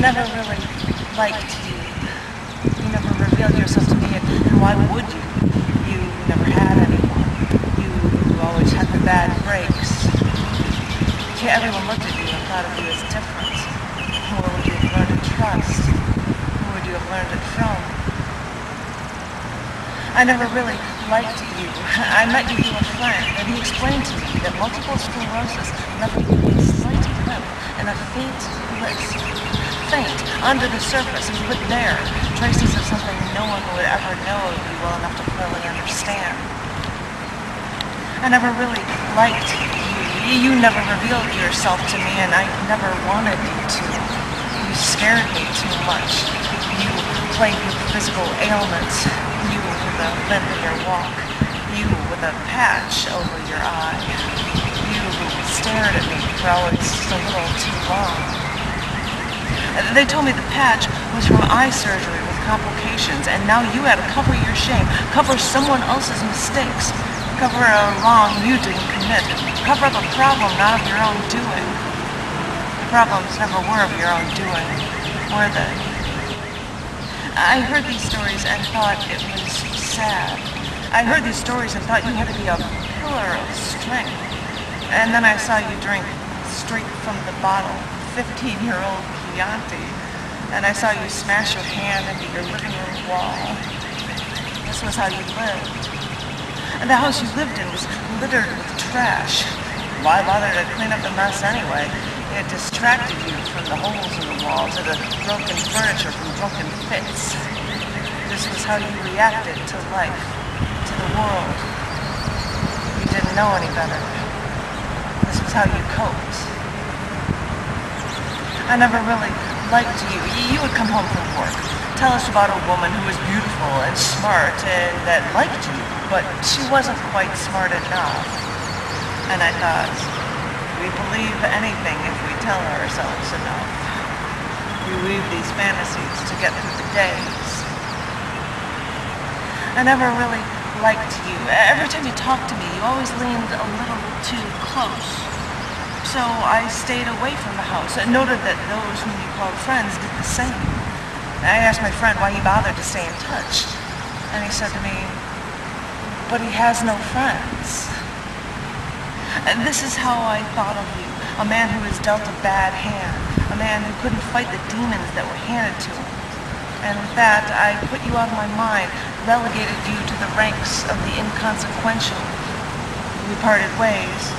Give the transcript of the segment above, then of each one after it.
never really liked you. You never revealed yourself to me, and why would you? You never had anyone. You always had the bad breaks. Yeah, everyone looked at you and thought of you as different. Where would you have learned to trust? Who would you have learned it from? I never really liked you. I met you through a friend, and he explained to me that multiple sclerosis left you with a slight limp and a faint lisp. Faint, under the surface, and but there, traces of something no one would ever know of you well enough to clearly understand. I never really liked you. You never revealed yourself to me, and I never wanted you to. You scared me too much. You plagued with physical ailments. You with a limp in your walk. You with a patch over your eye. You who stared at me for always a little too long. They told me the patch was from eye surgery with complications, and now you had to cover your shame, cover someone else's mistakes, cover a wrong you didn't commit, cover up a problem not of your own doing. Problems never were of your own doing, were they? I heard these stories and thought it was sad. I heard these stories and thought you had to be a pillar of strength. And then I saw you drink straight from the bottle, 15-year-old Chianti, and I saw you smash your hand into your living room wall. This was how you lived. And the house you lived in was littered with trash. Why bother to clean up the mess anyway? It distracted you from the holes in the walls or the broken furniture from drunken fits. This was how you reacted to life, to the world. You didn't know any better. This was how you coped. I never really liked you. You would come home from work, tell us about a woman who was beautiful and smart and that liked you, but she wasn't quite smart enough. And I thought, we believe anything if we tell ourselves enough. We weave these fantasies to get through the days. I never really liked you. Every time you talked to me, you always leaned a little too close. So I stayed away from the house and noted that those whom you called friends did the same. I asked my friend why he bothered to stay in touch. And he said to me, but he has no friends. And this is how I thought of you, a man who was dealt a bad hand, a man who couldn't fight the demons that were handed to him. And with that, I put you out of my mind, relegated you to the ranks of the inconsequential. We parted ways.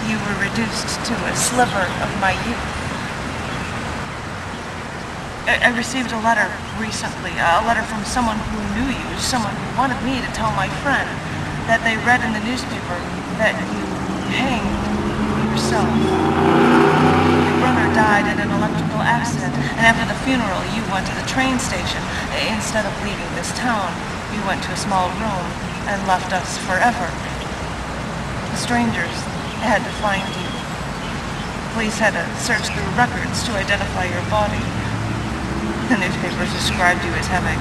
You were reduced to a sliver of my youth. I received a letter recently, a letter from someone who knew you, someone who wanted me to tell my friend that they read in the newspaper that you hanged yourself. Your brother died in an electrical accident, and after the funeral, you went to the train station. Instead of leaving this town, you went to a small room and left us forever. The strangers had to find you. Police had to search through records to identify your body. The newspapers described you as having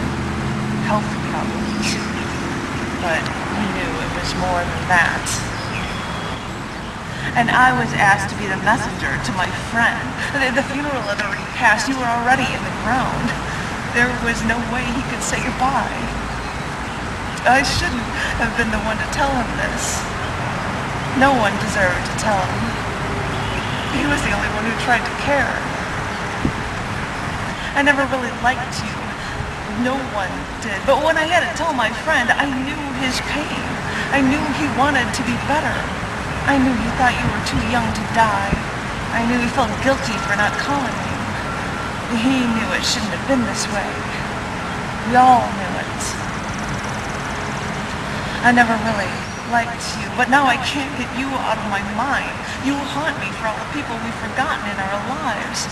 health problems, but you knew it was more than that. And I was asked to be the messenger to my friend. The funeral had already passed. You were already in the ground. There was no way he could say goodbye. I shouldn't have been the one to tell him this. No one deserved to tell him. He was the only one who tried to care. I never really liked you. No one did. But when I had to tell my friend, I knew his pain. I knew he wanted to be better. I knew he thought you were too young to die. I knew he felt guilty for not calling you. He knew it shouldn't have been this way. We all knew it. I never really liked you, but now I can't get you out of my mind. You haunt me for all the people we've forgotten in our lives.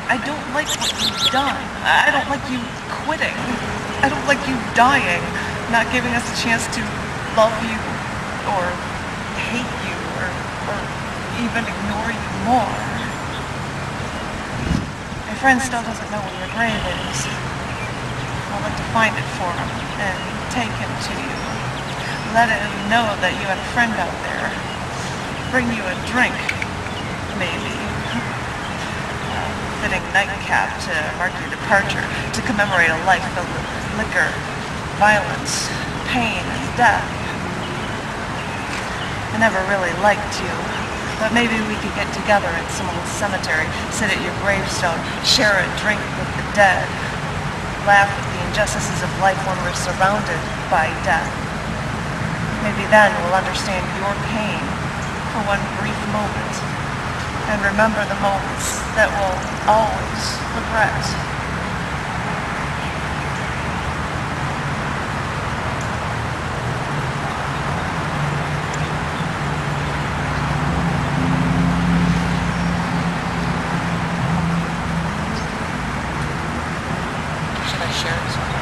I don't like what you've done. I don't like you quitting. I don't like you dying, not giving us a chance to love you or hate you or even ignore you more. My friend still doesn't know where your grave is. I'll like to find it for him and take him to you. Let him know that you had a friend out there. Bring you a drink, maybe. fitting nightcap to mark your departure, to commemorate a life filled with liquor, violence, pain, and death. I never really liked you, but maybe we could get together in some old cemetery, sit at your gravestone, share a drink with the dead, laugh at the injustices of life when we're surrounded by death. Maybe then we'll understand your pain for one brief moment and remember the moments that we'll always regret. Should I share this one?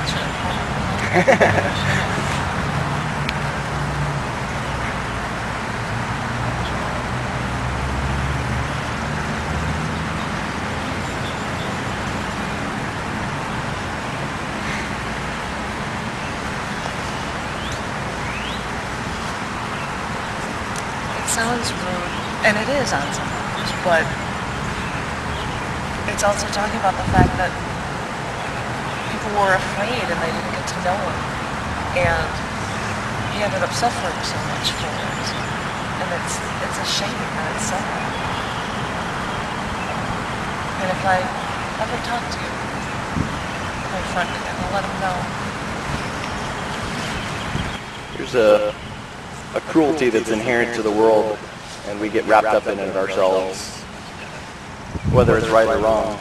Should I? Sounds rude, and it is on some levels, but it's also talking about the fact that people were afraid and they didn't get to know him, and he ended up suffering so much for it, and it's a shame that it's so. And if I ever talk to you, my friend again, I'll let him know. There's a cruelty that's inherent to the world, and we get wrapped up in it ourselves, whether it's right or wrong.